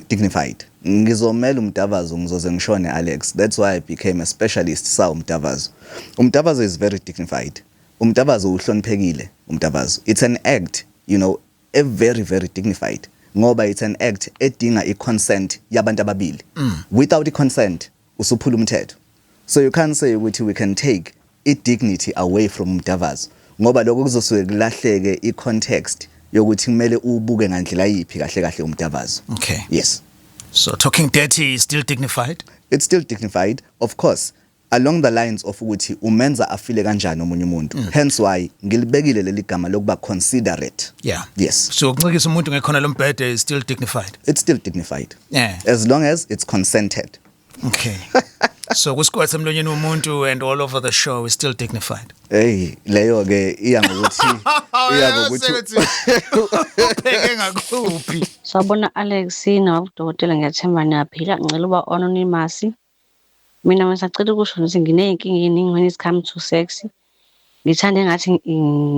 [SPEAKER 2] dignified. Ngizomela umdavazo ngizoze ngishone Alex. That's why I became a specialist sa umdavazo. Umdavazo is very dignified. Umdavazo uhloniphekile umdavazo. It's an act, you know, a very dignified. Ngoba it's an act edinga i-consent yabantu ababili. Without the consent usuphula umthetho. So you can't say ukuthi we can take dignity away from umdavazo ngoba lokho kuzosuke kulahleke i-context yokuthi kumele ubuke ngandlela yipi kahle umdavazo.
[SPEAKER 1] Okay.
[SPEAKER 2] Yes.
[SPEAKER 1] So talking dirty is still dignified?
[SPEAKER 2] It's still dignified, of course, along the lines of ukuthi umenza afile kanjani omunye umuntu. Hence why ngilibekile leli gama lokuba considerate.
[SPEAKER 1] Yeah.
[SPEAKER 2] Yes.
[SPEAKER 1] So ukuncikisa umuntu ngekhona lombhede is still dignified?
[SPEAKER 2] It's still dignified.
[SPEAKER 1] Yeah.
[SPEAKER 2] As long as it's consented.
[SPEAKER 1] Okay. So kusikwatha emlonyeni womuntu and all over the show is still dignified.
[SPEAKER 2] Hey, leyo ke iya ngokuthi
[SPEAKER 1] upheke ngakuphi.
[SPEAKER 13] Sawubona Alex nawudokotela, ngiyathemba niyaphila. Ngicela uba anonymous. Mina ngisacela ukusho ukuthi ngineyinkinga eziningi when it comes to sex. Ngithanda ngathi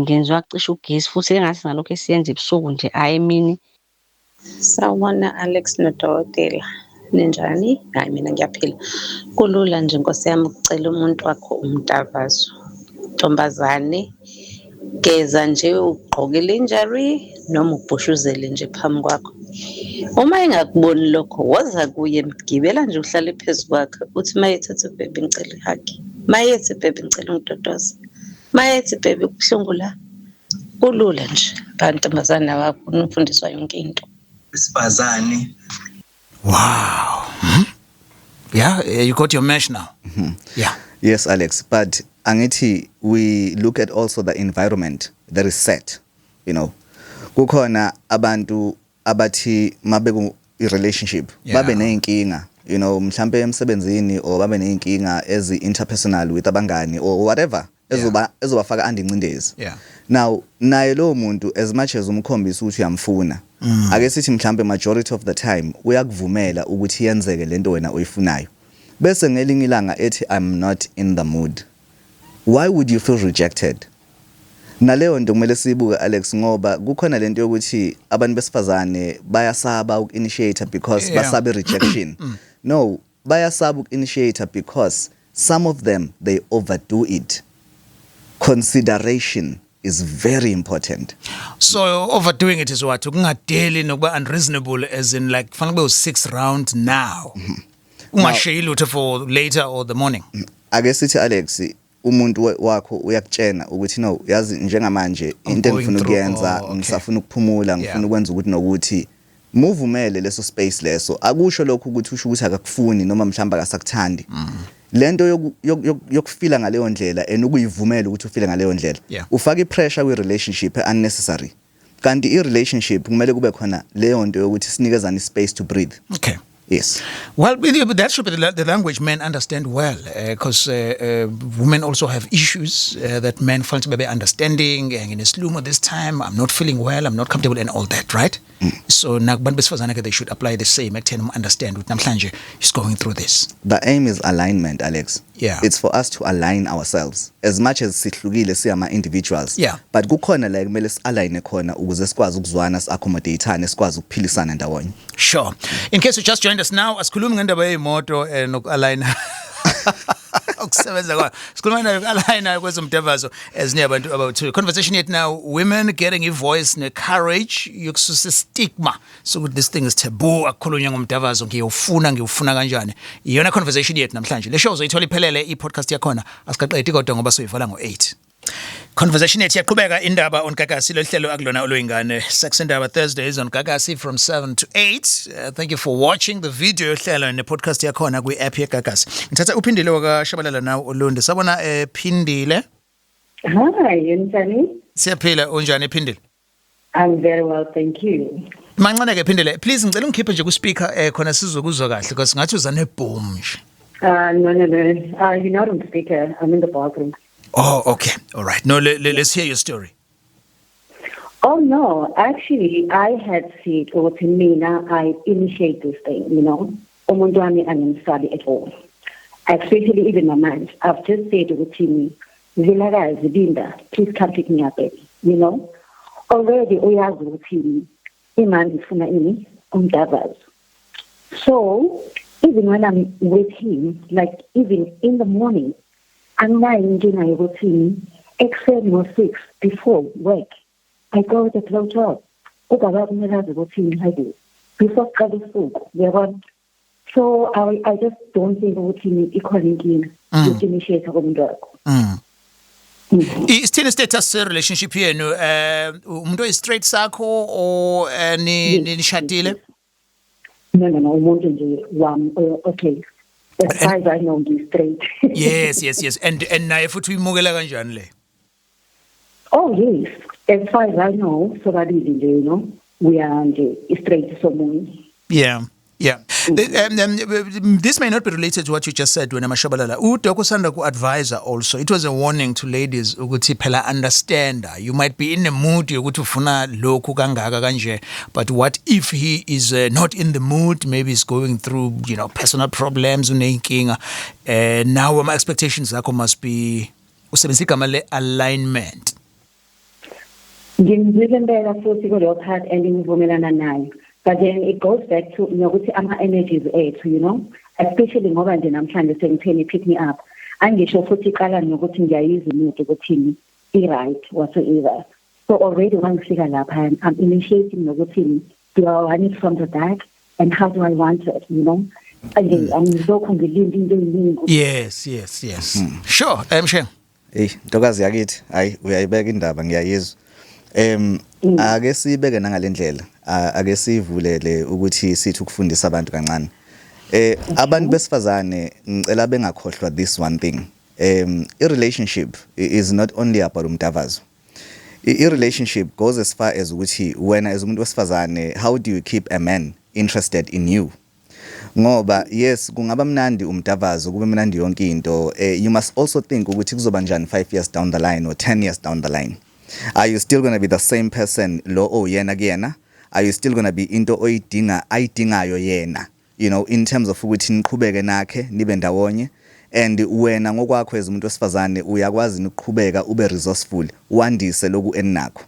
[SPEAKER 13] ngenzwa cishe ugesi futhi engathi ngalokho esiyenza ebusuku nje ayemini.
[SPEAKER 14] Sawubona Alex nodokotela. Ninjani? Hayi mina ngiyaphila. Kulula nje Nkosi yami ukucela umuntu wakho umdavazo. Ntombazane geza nje ugqokele injury noma ubhushuzele nje phambi kwakho. Uma engakuboni lokho woza kuye mgibela nje uhlale phezulu kwakhe uthi mayethatha baby ngicela ihagi. Mayethi baby ngicela ungidodoze. Mayethi baby kubuhlungu la. Kulula nje. Bantombazane wakho unifundiswa yonke into.
[SPEAKER 12] Isibazane.
[SPEAKER 1] Wow. Yeah, you got your mesh now. Yeah.
[SPEAKER 2] Yes, Alex, but angithi we look at also the environment that is set, you know. Kukhona abantu abathi mabeku relationship babe nenkinga, you know, mhlambe emsebenzini or babe nenkinga ezi interpersonal with abangani or whatever ezobafaka andingcindezi.
[SPEAKER 1] Yeah.
[SPEAKER 2] Now naye lo muntu as much as umkhombisa ukuthi uyamfuna, ake sithi mhlambe majority of the time uyakuvumela ukuthi yenzeke lento wena oyifunayo. Bese ngelinye ilanga ethi I'm not in the mood. Why would you feel rejected? Naleyo nto kumele sibuke Alex ngoba kukhona lento yokuthi abantu besifazane bayasaba uku-initiate because basabe rejection. No, bayasaba uku-initiate because some of them they overdo it. Consideration is very important.
[SPEAKER 1] So overdoing it is what? Kungadeli nokuba unreasonable as in like fanele kube 6 rounds now. Ungashayile uthe for later or the morning.
[SPEAKER 2] Ake sithi Alex umuntu wakho uyakutshena ukuthi no yazi njengamanje into engifuna ukuyenza ngisafuna ukuphumula ngifuna ukwenza ukuthi nokuthi muvumele leso space leso akusho lokho ukuthi usho ukuthi akakufuni noma mhlamba akasakuthandi. Lento yokufila ngaleyo ndlela enukuyivumela ukuthi ufile ngaleyo ndlela ufaka ipressure kwi relationship unnecessary. Kanti i relationship kumele kube khona leyo nto yokuthi sinikezana space to breathe.
[SPEAKER 1] Okay.
[SPEAKER 2] Yes.
[SPEAKER 1] Well, that should be the language men understand well, because women also have issues that men find to be understanding. And in a slow this time, I'm not feeling well, I'm not comfortable, and all that, right? So they should apply the same. Understand what namhlanje is going through this.
[SPEAKER 2] The aim is alignment, Alex.
[SPEAKER 1] Yeah.
[SPEAKER 2] It's for us to align ourselves as much as sihlukile siyama individuals.
[SPEAKER 1] Yeah.
[SPEAKER 2] But kukhona la kumele si-align khona ukuze sikwazi ukuzwana si-accommodateane sikwazi ukuphilisana ndawonye.
[SPEAKER 1] Sure. In case you just joined us now, asikhulumi ngendaba yeimoto noku-align. ukusebenza kwa sikhuluma nayo alayina kwezomdabazo ezinye abantu about conversation yet now women getting a voice ne courage yokususa stigma so this thing is taboo akukhulunywa ngomdabazo ngiyofuna kanjani iyona conversation yet namhlanje le show zoyithola iphelele i-podcast yakhona asikaqedi kodwa ngoba soyivala ngo-8 conversation yethu yaqhubeka indaba on Gagasi lohlelo akulona olwengane Sex Indaba Thursdays on Gagasi from 7 to 8 thank you for watching the video yohlelo ne podcast yakhona kwi app ye Gagasi ngithatha uphindile wakashabalala nawo Olundi sabona Phindile
[SPEAKER 15] Hi Anthony
[SPEAKER 1] siyaphila unjani Phindile
[SPEAKER 15] I'm very well thank you
[SPEAKER 1] Mancane ke Phindile please ngicela ungikhiphe nje ku speaker khona sizokuzwa kahle because ngathi uzane boom nje
[SPEAKER 15] no you're not on speaker I'm in the bathroom
[SPEAKER 1] Oh, okay. All right. No, let's hear your story.
[SPEAKER 15] Oh, no. Actually, I had said, I initiate this thing, you know. Umuntu wami angisabi at all. Especially even my mind. I've just said to me, Vilakazi, Linda, please come pick me up, baby. You know. Already, uyazi ukuthi imali ifuna ini umdavazo. So, even when I'm with him, like even in the morning, I'm lying in my routine, except more 6 before work. I go to the clothes shop. Routine I do. Before so I just don't think routine equally to initiate a woman work.
[SPEAKER 1] Is still status relationship here no umuntu is straight sakho or ni shadile?
[SPEAKER 15] No umuntu nje okay. As far as I know, he's straight.
[SPEAKER 1] yes. And naye futhi uyimukela kanjani le?
[SPEAKER 15] Oh, yes. As far as I know, so that is, you know, we are straight someone.
[SPEAKER 1] Yeah. This may not be related to what you just said when Mashabalala. Udokusanda ku advisor also. It was a warning to ladies ukuthi phela understand. You might be in a mood yokuthi ufuna lokhu kangaka kanje, but what if he is not in the mood, maybe he's going through, you know, personal problems unenkinga. Now my expectations zakho must be usebenzisa igama le alignment.
[SPEAKER 15] Ngizibembela futhi kulokho part engivumelana nayo. But then it goes back to ukuthi ama energies ethu, you know, especially ngoba nje namhlanje sengitheni pick me up. Angisho futhi iqala nokuthi ngiyayiza umuntu ukuthi i-right whatsoever. So already ngifika lapha I'm initiating nokuthi do I want it from the back and how do I want it, you know? Angizokho ngilinde into eyiningi.
[SPEAKER 1] Yes. Sure, Msheng.
[SPEAKER 2] Ntokazi yakithi, hayi uyayibeka indaba ngiyayizwa. Ake sibeke nangalendlela ake sivulele ukuthi sithi ukufundisa abantu kancane abantu besifazane ngicela bengakhohlwa this one thing a relationship is not only about umdavazo a relationship goes as far as ukuthi wena as umuntu wesifazane how do you keep a man interested in you ngoba yes kungaba mnandi umdavazo kube mnandi yonke into you must also think ukuthi kuzoba njani 5 years down the line or 10 years down the line. Are you still going to be the same person lo yena kuyena? Are you still going to be into ayidingayo yena? You know, in terms of ukuthi niqhubeke nakhe nibe ndawonye and wena ngokwakho as umuntu wesifazane uyakwazi ukuqhubeka ube resourceful wandise loku enakho.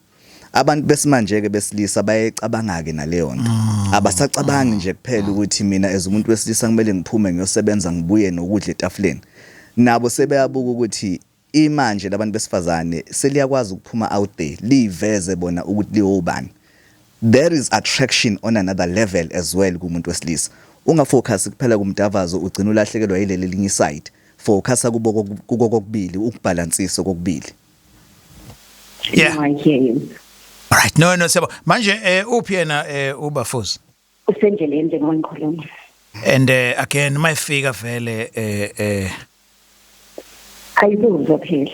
[SPEAKER 2] Abantu besimanje ke besilisa bayecabanga ke naleyo nto. Abasacabangi nje kuphela ukuthi mina as umuntu wesilisa kumele ngiphume ngiyosebenza ngibuye nokudla etafuleni. Nabo sebeyabuka ukuthi imanje labantu besifazane seliyakwazi ukuphuma out there liveze bona ukuthi liyobani. There is attraction on another level as well kumuntu wesilisa. Ungafocus kuphela kumdavazo ugcina ulahlekelwa yileli linye side. Focus kubo kokubili ukubalansisa kokubili.
[SPEAKER 1] Yeah.
[SPEAKER 15] I hear you.
[SPEAKER 1] All right. No sebo. Manje uphi yena uBafuzi?
[SPEAKER 15] Usendleleni njengongikhuluma.
[SPEAKER 1] And again my figure vele
[SPEAKER 15] ayizuzwa phela.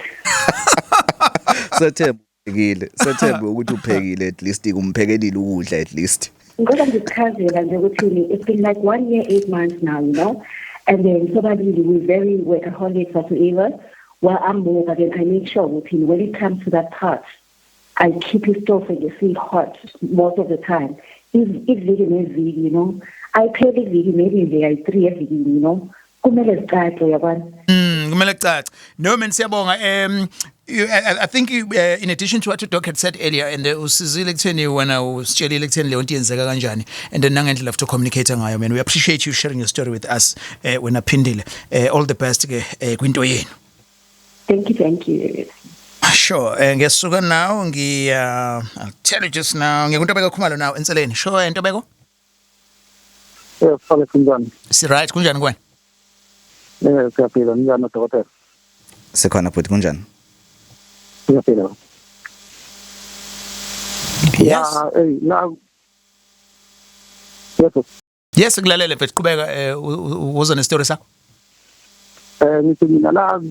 [SPEAKER 2] Sethemba ukuthi uphekile at least kumphekelile ukudla at least.
[SPEAKER 15] Ngoba ngichazela nje ukuthi it's been like 1 year 8 months now, you know, and then probably we're very workaholic whatsoever. While I'm more, but then I make sure when it comes to that part, I keep his stove and feel hot most of the time. If vegan is vegan, you know, I pay the vegan maybe they are 3 vegan, you know. kumele zicace uyabona.
[SPEAKER 1] Kumele kucace. No man siyabonga I think in addition to what Doc had said earlier and usizile kutheni wena usitshelile kutheni leyo nto yenzeka kanjani and then nangendlela futhi communicate ngayo man, we appreciate you sharing your story with us when aphindile. All the best ke kwinto yenu.
[SPEAKER 15] Thank you.
[SPEAKER 1] Sure. Ngesuka now I'll tell you just now ngikuntobeka Khumalo now enseleni. Sure Ntobeko?
[SPEAKER 16] Fale kunjani?
[SPEAKER 1] Si right kunjani kwena?
[SPEAKER 16] Siyaphila njani dokotela?
[SPEAKER 2] Sekhona futhi kunjani?
[SPEAKER 16] Siyaphila.
[SPEAKER 1] Yes.
[SPEAKER 16] Now.
[SPEAKER 1] Yes, kulalele mfethu qhubeka uza nestory sakho.
[SPEAKER 16] Ngithi mina la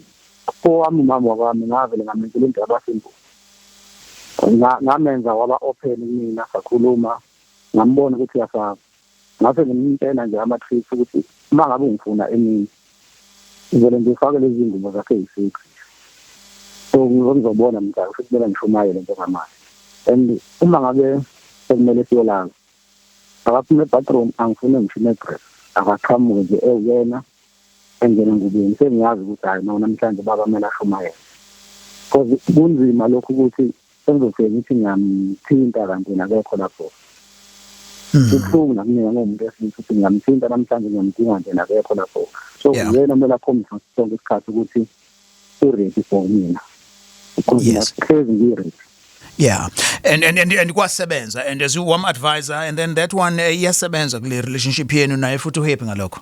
[SPEAKER 16] owami umama wami ngavele ngamenzela into yabasimbu. Ngamenza waba open mina sakhuluma ngambona ukuthi yasaba. Ngase ngimtshela nje ama-tricks ukuthi uma ngabe ungifuna emini ngivele ngifake lezi zingubo zakhe yi-6 so ngizobona mntaka ukuthi kumele ngishumayele lento ngamali and uma ngabe sekumele siyolala akaphume bathroom angifune ngishine dress akaqhamuke nje eyena engene ngubeni sengiyazi ukuthi hayi no namhlanje baba kumele ashumayele because kunzima lokhu ukuthi sengizofika ngithi ngiyamthinta kanti nakekho lapho Kukhulu namina ngomuntu esithi ngiyamthinta namhlanje ngiyamdinga nje nakekho lapho so yena kumele akhombise sonke isikhathi ukuthi u-ready for mina
[SPEAKER 1] yes
[SPEAKER 16] ready.
[SPEAKER 1] Yeah, and kwasebenza and as you one advisor and then that one iyasebenza kule relationship yenu naye futhi uhappy ngalokho.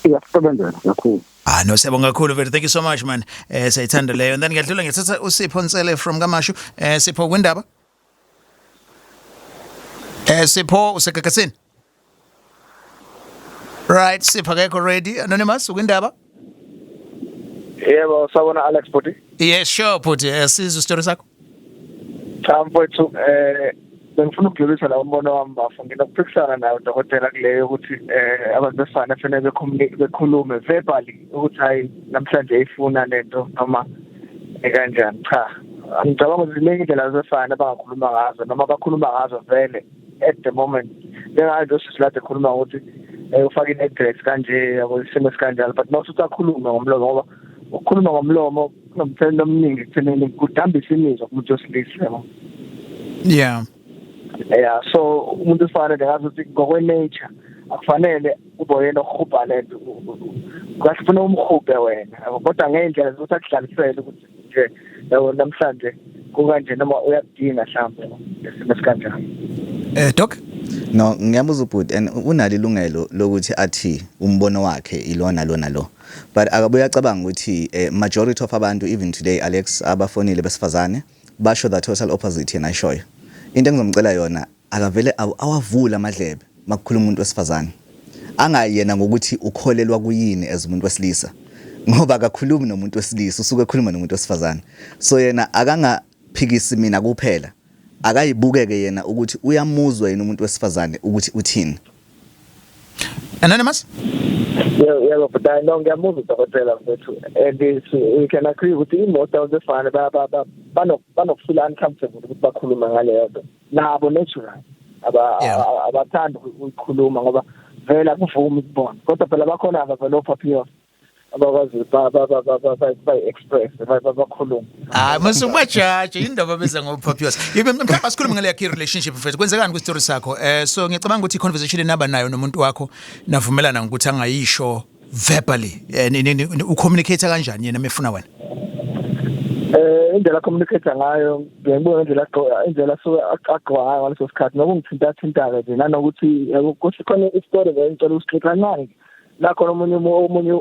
[SPEAKER 16] Iyasebenza kakhulu.
[SPEAKER 1] No siyabonga kakhulu very thank you so much man. Sayithanda leyo and then ngiyadlula ngithatha uSipho Nsele from Kamashu. Sipho kwindaba? Sipho usegagasini? Right, Sipho akekho ready. Anonymous kwindaba?
[SPEAKER 17] Yebo, sawona Alex Puti.
[SPEAKER 1] Yes, sure Puti. Sizwe story sakho.
[SPEAKER 17] Mfowethu bengifuna ukudlulisa la umbono wami bafu nginokuphikisana nayo dokotela kuleyo ukuthi abantu besifana kufanele bekhulume verbally ukuthi hayi namhlanje ifuna lento noma kanjani cha ngicabanga ukuthi ziningi indlela zefana bangakhuluma ngazo noma bakhuluma ngazo vele at the moment njengayo sisilade khuluma ukuthi ufake i-address kanje yabo isimo sikanjalo but mase usakhuluma ngomlomo ngoba ukukhuluma ngomlomo kunomthelela omningi ekuthenini kudambisa imizwa kumuntu wesilisa.
[SPEAKER 1] Yeah,
[SPEAKER 17] so umuntu ufanele ngazi ukuthi ngokwe-nature akufanele ube yena okuhubha lento kahle ufuna umhubhe wena kodwa ngendlela zokuthi akuhlalisele ukuthi nje namhlanje kukanje noma uyakudinga mhlawumbe isimo sikanjani.
[SPEAKER 1] Doc?
[SPEAKER 2] No, ngiyabuza ubhuti and unalo ilungelo lokuthi athi umbono wakhe ilona lona lo. But akabuya cabanga ukuthi majority of abantu even today Alex abafonile besifazane basho the total opposite yena ayishoyo. Into engizomcela yona akavele awavula amadlebe makukhuluma umuntu wesifazane. Angayena ngokuthi ukholelwa kuyini as umuntu wesilisa. Ngoba akakhulumi nomuntu wesilisa usuke ekhuluma nomuntu wesifazane. So yena akangaphikisi mina kuphela. Akayibukeke yena ukuthi uyamuzwa yena umuntu wesifazane ukuthi uthini.
[SPEAKER 1] Anonymous?
[SPEAKER 17] Yeah, but I know ngiyamuzwa dokotela mfethu and we can agree with imoto zefana banokufeel uncomfortable ukuthi bakhuluma ngaleyo nto nabo natural abathanda ukukhuluma ngoba vele akuvumi ukubona kodwa phela bakhona abavele opapiyos abakwazi ba-express bakhuluma
[SPEAKER 1] masubajaji indaba beza ngopapiyos mhlawumbe asikhulume ngale yakhe relationship mfethu kwenzekani kwistory sakho so ngicabanga ukuthi i-conversation enaba nayo nomuntu wakho navumelana ngokuthi angayisho verbally ucommunicate kanjani yena mefuna wena
[SPEAKER 17] indlela communicate ngayo ngiyibona indlela so aqhwa ngayo ngaleso sikhathi nokungithinta nje nanokuthi kusikhona istory ngicela usiqhela naye la khona omunye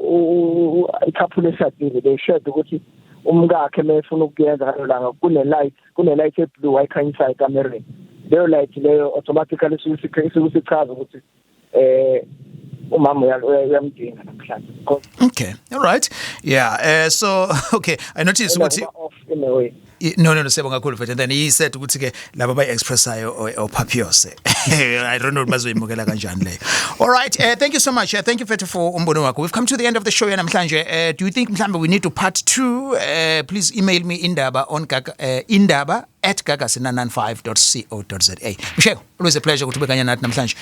[SPEAKER 17] i-couple eshadile beshade ukuthi umkakhe mefuna ukuyenza ngalolanga kune-light eblue wayikhanyisa ekamereni leyo light leyo automatically sukusichaza ukuthi umama uyamdinga namhlanje.
[SPEAKER 1] Okay, all right. Yeah, so okay, I noticed ukuthi No, siyabonga kakhulu mfethu. And then he said ukuthi ke laba bay-expressayo or papiose. I don't know bazoyimukela kanjani leyo. All right, thank you so much. Thank you mfethu for umbono wakho. We've come to the end of the show namhlanje. Do you think mhlambe we need to part 2? Please email me indaba on indaba@gagasina95.co.za. Mshego, always a pleasure ukuthi ube kanye nathi namhlanje.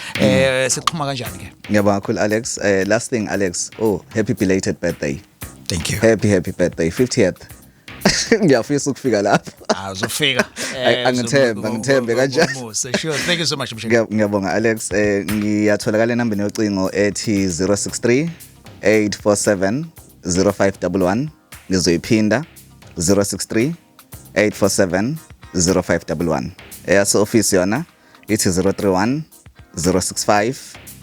[SPEAKER 1] Siqhuma kanjani ke?
[SPEAKER 2] Ngiyabonga kakhulu Alex. Last thing Alex, happy belated birthday.
[SPEAKER 1] Thank you.
[SPEAKER 2] Happy birthday, 50th. Ngiyafisa ukufika lapho.
[SPEAKER 1] Uzofika.
[SPEAKER 2] Angithembe kanjani.
[SPEAKER 1] Sure. Thank you so much Mshego.
[SPEAKER 2] Ngiyabonga Alex. Ngiyatholakala inamba yocingo ethi 063 847 0511. Ngizoyiphinda 063 847 0511. Eyaso office yona ithi 031 065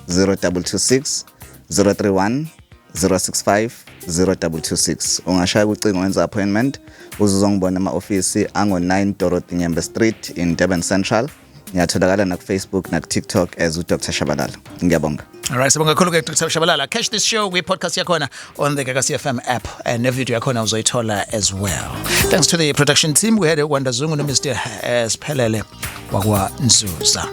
[SPEAKER 2] 0226 031 065 0226. Ungashaya ucingo wenza appointment uzozongibona ema-office ango-9 Dorothy Nyembe Street in Durban Central. Ngiyatholakala na Facebook na TikTok as uDr Shabalala. Ngiyabonga.
[SPEAKER 1] All right, sibonga kakhulu ke Dr Shabalala. Catch this show we podcast yakhona on the Gagasi FM app and video yakhona uzoyithola as well. Thanks to the production team. We had a Wanda Zungu no Mr. Sphelele wakwa Nzuza.